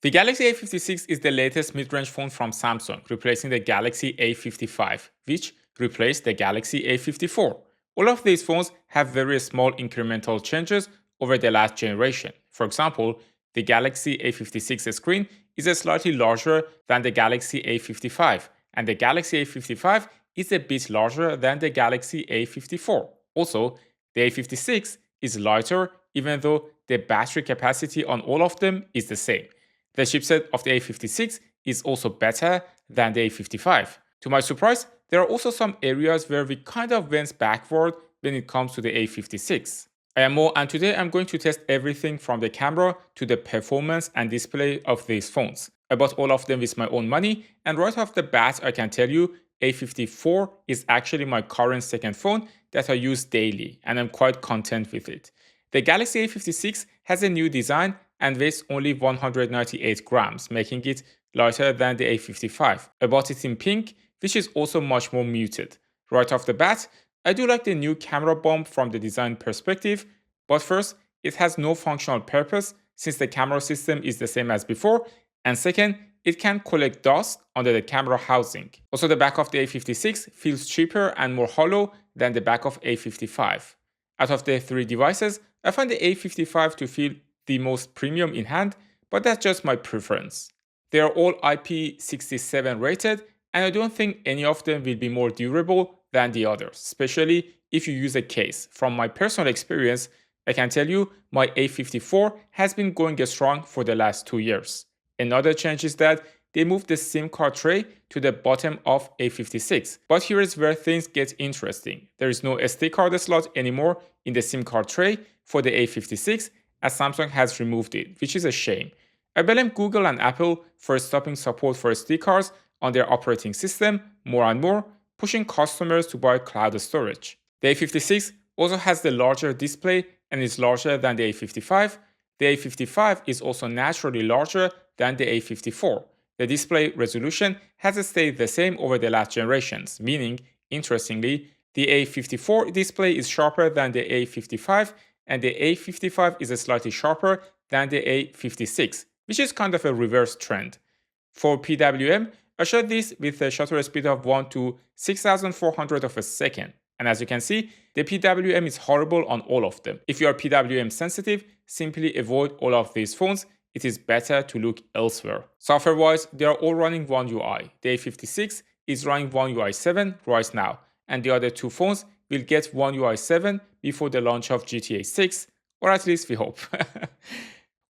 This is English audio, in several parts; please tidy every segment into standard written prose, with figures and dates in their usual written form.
The Galaxy A56 is the latest mid-range phone from Samsung, replacing the Galaxy A55, which replaced the Galaxy A54. All of these phones have very small incremental changes over the last generation. For example, the Galaxy A56 screen is slightly larger than the Galaxy A55, and the Galaxy A55 is a bit larger than the Galaxy A54. Also, the A56 is lighter, even though the battery capacity on all of them is the same. The chipset of the A56 is also better than the A55. To my surprise, there are also some areas where we kind of went backward when it comes to the A56. I am Mo, and today I'm going to test everything from the camera to the performance and display of these phones. I bought all of them with my own money, and right off the bat I can tell you A54 is actually my current second phone that I use daily, and I'm quite content with it. The Galaxy A56 has a new design and weighs only 198 grams, making it lighter than the A55. I bought it in pink, which is also much more muted. Right off the bat, I do like the new camera bump from the design perspective, but first, it has no functional purpose since the camera system is the same as before, and second, it can collect dust under the camera housing. Also, the back of the A56 feels cheaper and more hollow than the back of A55. Out of the three devices, I find the A55 to feel the most premium in hand, but that's just my preference. They are all IP67 rated, and I don't think any of them will be more durable than the others, especially if you use a case. From my personal experience, I can tell you my A54 has been going strong for the last 2 years. Another change is that they moved the SIM card tray to the bottom of A56. But here is where things get interesting. There is no SD card slot anymore in the SIM card tray for the A56, as Samsung has removed it, which is a shame. I blame Google and Apple for stopping support for SD cards on their operating system more and more, pushing customers to buy cloud storage. The A56 also has the larger display and is larger than the A55. The A55 is also naturally larger than the A54. The display resolution has stayed the same over the last generations, meaning, interestingly, the A54 display is sharper than the A55, and the A55 is slightly sharper than the A56, which is kind of a reverse trend. For PWM, I shot this with a shutter speed of 1 to 6400 of a second. And as you can see, the PWM is horrible on all of them. If you are PWM sensitive, simply avoid all of these phones. It is better to look elsewhere. Software-wise, they are all running OneUI. The A56 is running OneUI 7 right now, and the other two phones will get OneUI 7 before the launch of GTA 6, or at least we hope.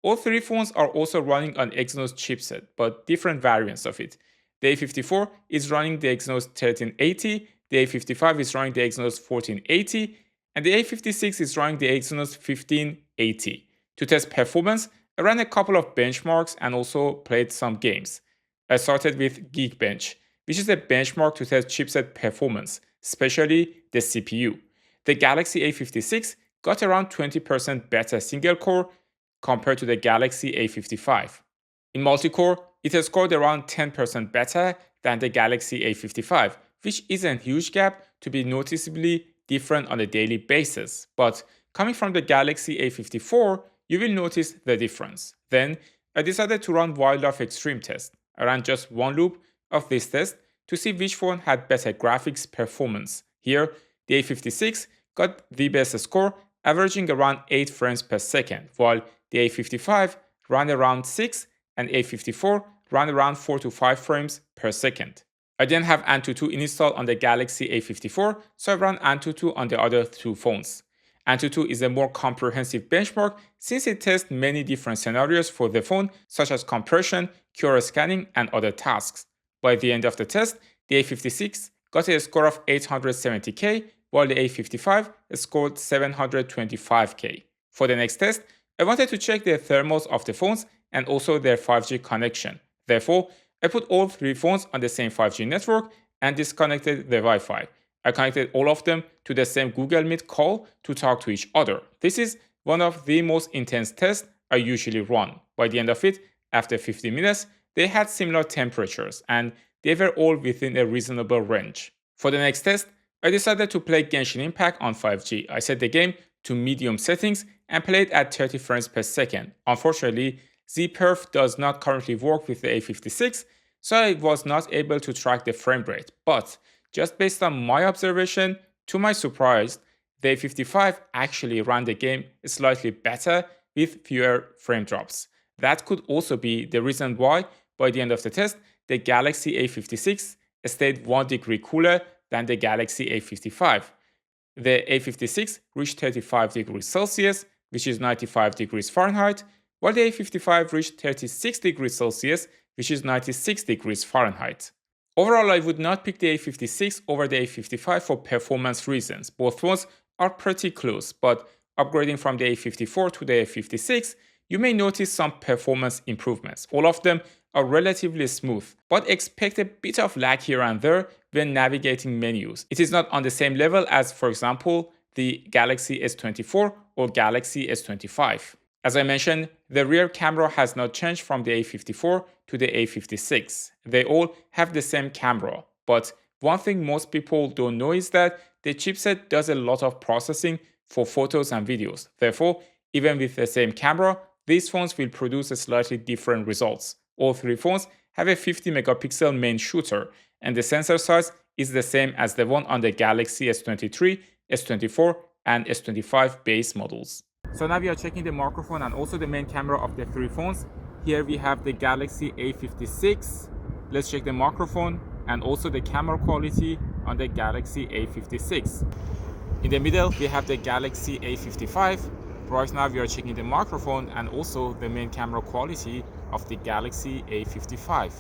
All three phones are also running an Exynos chipset, but different variants of it. The A54 is running the Exynos 1380, the A55 is running the Exynos 1480, and the A56 is running the Exynos 1580. To test performance, I ran a couple of benchmarks and also played some games. I started with Geekbench, which is a benchmark to test chipset performance, especially the CPU. The Galaxy A56 got around 20% better single core compared to the Galaxy A55. In multi-core, it has scored around 10% better than the Galaxy A55, which is a huge gap to be noticeably different on a daily basis. But coming from the Galaxy A54, you will notice the difference. Then, I decided to run Wildlife Extreme test. I ran just one loop of this test to see which phone had better graphics performance. Here, the A56 got the best score, averaging around 8 frames per second, while the A55 ran around 6 and A54 ran around 4 to 5 frames per second. I didn't have AnTuTu installed on the Galaxy A54, so I ran AnTuTu on the other two phones. AnTuTu is a more comprehensive benchmark since it tests many different scenarios for the phone, such as compression, QR scanning, and other tasks. By the end of the test, the A56 got a score of 870K, while the A55 scored 725K. For the next test, I wanted to check the thermals of the phones and also their 5G connection. Therefore, I put all three phones on the same 5G network and disconnected the Wi-Fi. I connected all of them to the same Google Meet call to talk to each other. This is one of the most intense tests I usually run. By the end of it, after 50 minutes, they had similar temperatures and they were all within a reasonable range. For the next test, I decided to play Genshin Impact on 5G. I set the game to medium settings and played at 30 frames per second. Unfortunately, Z-Perf does not currently work with the A56, so I was not able to track the frame rate, but just based on my observation, to my surprise, the A55 actually ran the game slightly better with fewer frame drops. That could also be the reason why, by the end of the test, the Galaxy A56 stayed 1 degree cooler than the Galaxy A55. The A56 reached 35 degrees Celsius, which is 95 degrees Fahrenheit, while the A55 reached 36 degrees Celsius, which is 96 degrees Fahrenheit. Overall, I would not pick the A56 over the A55 for performance reasons. Both phones are pretty close, but upgrading from the A54 to the A56, you may notice some performance improvements. All of them are relatively smooth, but expect a bit of lag here and there when navigating menus. It is not on the same level as, for example, the Galaxy S24 or Galaxy S25. As I mentioned, the rear camera has not changed from the A54 to the A56. They all have the same camera, but one thing most people don't know is that the chipset does a lot of processing for photos and videos. Therefore, even with the same camera, these phones will produce slightly different results. All three phones have a 50 megapixel main shooter, and the sensor size is the same as the one on the Galaxy S23, S24, and S25 base models. So now we are checking the microphone and also the main camera of the three phones. Here we have the Galaxy A56. Let's check the microphone and also the camera quality on the Galaxy A56. In the middle, we have the Galaxy A55. Right now we are checking the microphone and also the main camera quality of the Galaxy A55.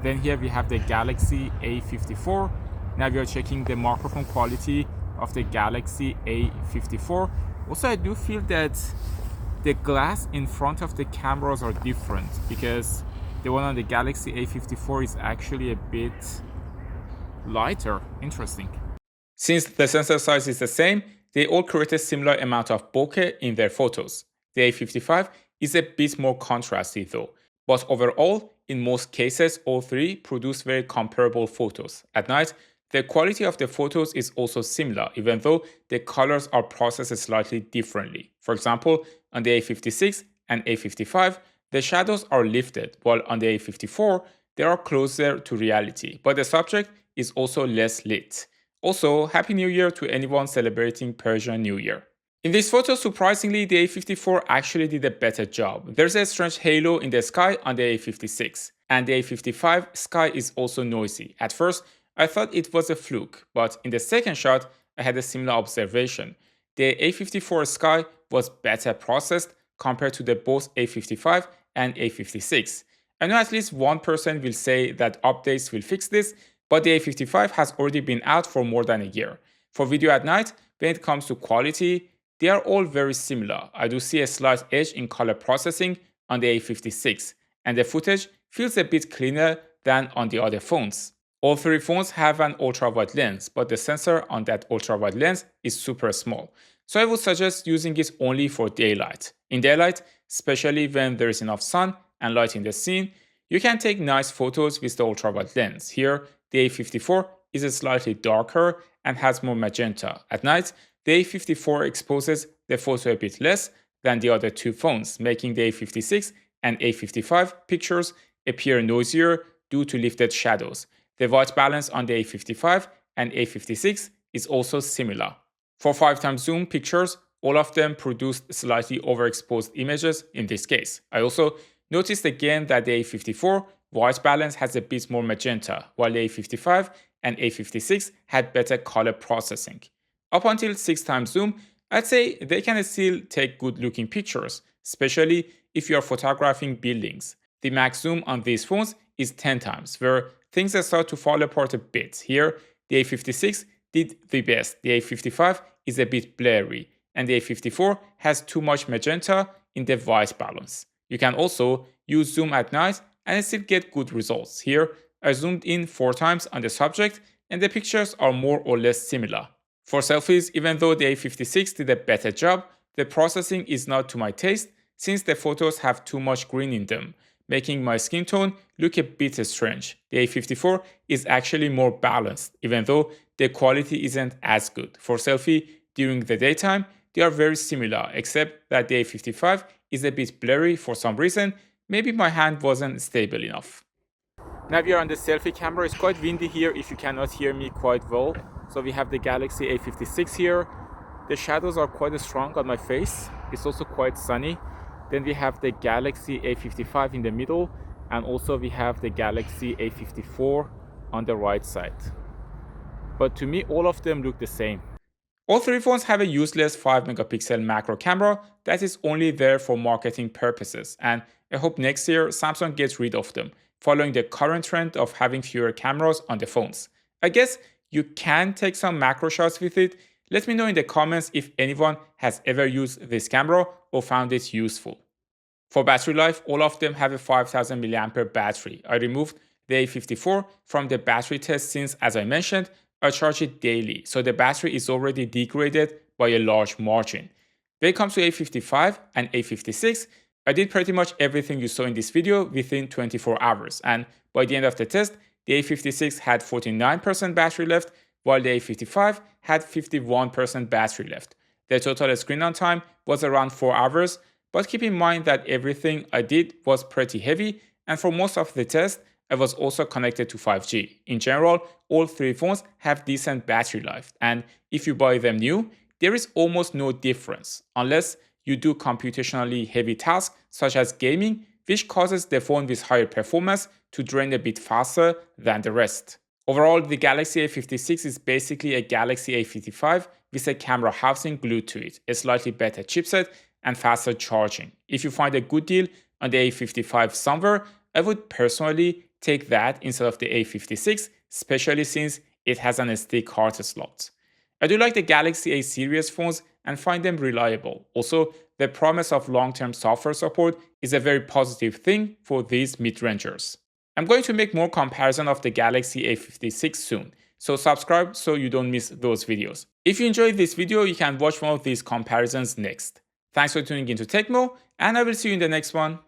Then here we have the Galaxy A54. Now we are checking the microphone quality of the Galaxy A54. Also, I do feel that the glass in front of the cameras are different because the one on the Galaxy A54 is actually a bit lighter. Interesting. Since the sensor size is the same, they all create a similar amount of bokeh in their photos. The A55 is a bit more contrasty though, but overall, in most cases, all three produce very comparable photos. At night, the quality of the photos is also similar, even though the colors are processed slightly differently. For example, on the A56 and A55, the shadows are lifted, while on the A54, they are closer to reality, but the subject is also less lit. Also, Happy New Year to anyone celebrating Persian New Year. In this photo, surprisingly, the A54 actually did a better job. There's a strange halo in the sky on the A56, and the A55 sky is also noisy. At first, I thought it was a fluke, but in the second shot, I had a similar observation. The A54 sky was better processed compared to the both A55 and A56. I know at least one person will say that updates will fix this, but the A55 has already been out for more than a year. For video at night, when it comes to quality, they are all very similar. I do see a slight edge in color processing on the A56, and the footage feels a bit cleaner than on the other phones. All three phones have an ultrawide lens, but the sensor on that ultrawide lens is super small. So I would suggest using it only for daylight. In daylight, especially when there is enough sun and light in the scene, you can take nice photos with the ultrawide lens. Here, the A54 is slightly darker and has more magenta. At night, the A54 exposes the photo a bit less than the other two phones, making the A56 and A55 pictures appear noisier due to lifted shadows. The white balance on the A55 and A56 is also similar. For 5x zoom pictures, all of them produced slightly overexposed images in this case. I also noticed again that the A54 white balance has a bit more magenta, while the A55 and A56 had better color processing. Up until 6x zoom, I'd say they can still take good looking pictures, especially if you are photographing buildings. The max zoom on these phones is 10x, where things start to fall apart a bit. Here, the A56 did the best. The A55 is a bit blurry, and the A54 has too much magenta in the white balance. You can also use zoom at night and still get good results. Here, I zoomed in 4x on the subject, and the pictures are more or less similar. For selfies, even though the A56 did a better job, the processing is not to my taste since the photos have too much green in them, making my skin tone look a bit strange. The A54 is actually more balanced, even though the quality isn't as good. For selfie during the daytime, they are very similar, except that the A55 is a bit blurry for some reason. Maybe my hand wasn't stable enough. Now we are on the selfie camera. It's quite windy here if you cannot hear me quite well. So we have the Galaxy A56 here. The shadows are quite strong on my face. It's also quite sunny. Then we have the Galaxy A55 in the middle, and also we have the Galaxy A54 on the right side. But to me, all of them look the same. All three phones have a useless 5 megapixel macro camera that is only there for marketing purposes, and I hope next year Samsung gets rid of them, following the current trend of having fewer cameras on the phones. I guess you can take some macro shots with it. Let me know in the comments if anyone has ever used this camera or found it useful. For battery life, all of them have a 5000 mAh battery. I removed the A54 from the battery test since, as I mentioned, I charge it daily, so the battery is already degraded by a large margin. When it comes to A55 and A56, I did pretty much everything you saw in this video within 24 hours, and by the end of the test, the A56 had 49% battery left, while the A55 had 51% battery left. The total screen on time was around 4 hours, but keep in mind that everything I did was pretty heavy, and for most of the test, I was also connected to 5G. In general, all three phones have decent battery life, and if you buy them new, there is almost no difference, unless you do computationally heavy tasks such as gaming, which causes the phone with higher performance to drain a bit faster than the rest. Overall, the Galaxy A56 is basically a Galaxy A55 with a camera housing glued to it, a slightly better chipset, and faster charging. If you find a good deal on the A55 somewhere, I would personally take that instead of the A56, especially since it has an SD card slot. I do like the Galaxy A series phones and find them reliable. Also, the promise of long-term software support is a very positive thing for these mid-rangers. I'm going to make more comparison of the Galaxy A56 soon, so subscribe so you don't miss those videos. If you enjoyed this video, you can watch one of these comparisons next. Thanks for tuning into Tecmo, and I will see you in the next one.